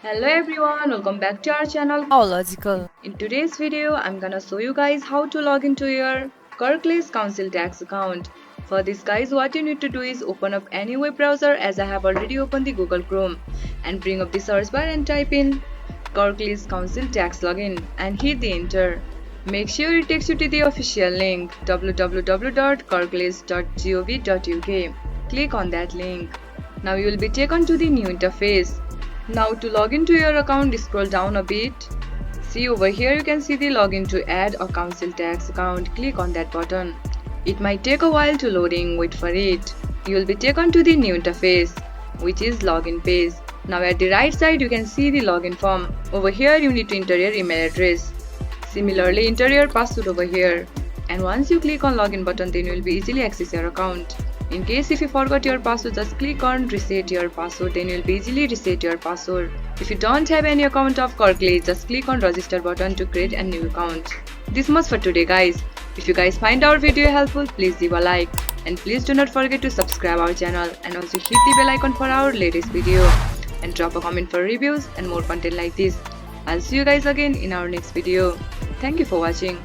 Hello everyone, welcome back to our channel. How logical. In today's video, I'm gonna show you guys how to log into your Kirklees Council Tax account. For this guys, what you need to do is open up any web browser, as I have already opened the Google Chrome, and bring up the search bar and type in Kirklees Council Tax Login and hit the enter. Make sure it takes you to the official link www.kirklees.gov.uk. Click on that link. Now you will be taken to the new interface. Now to log into your account, scroll down a bit. See over here you can see the login to add a council tax account. Click on that button. It might take a while to loading, wait for it. You will be taken to the new interface, which is login page. Now at the right side you can see the login form. Over here you need to enter your email address. Similarly enter your password over here. And once you click on login button, then you will be easily access your account. In case if you forgot your password, just click on reset your password, then you will be easily reset your password. If you don't have any account of Kirklees, just click on register button to create a new account. This much for today guys. If you guys find our video helpful, please leave a like and please do not forget to subscribe our channel and also hit the bell icon for our latest video and drop a comment for reviews and more content like this. I'll see you guys again in our next video. Thank you for watching.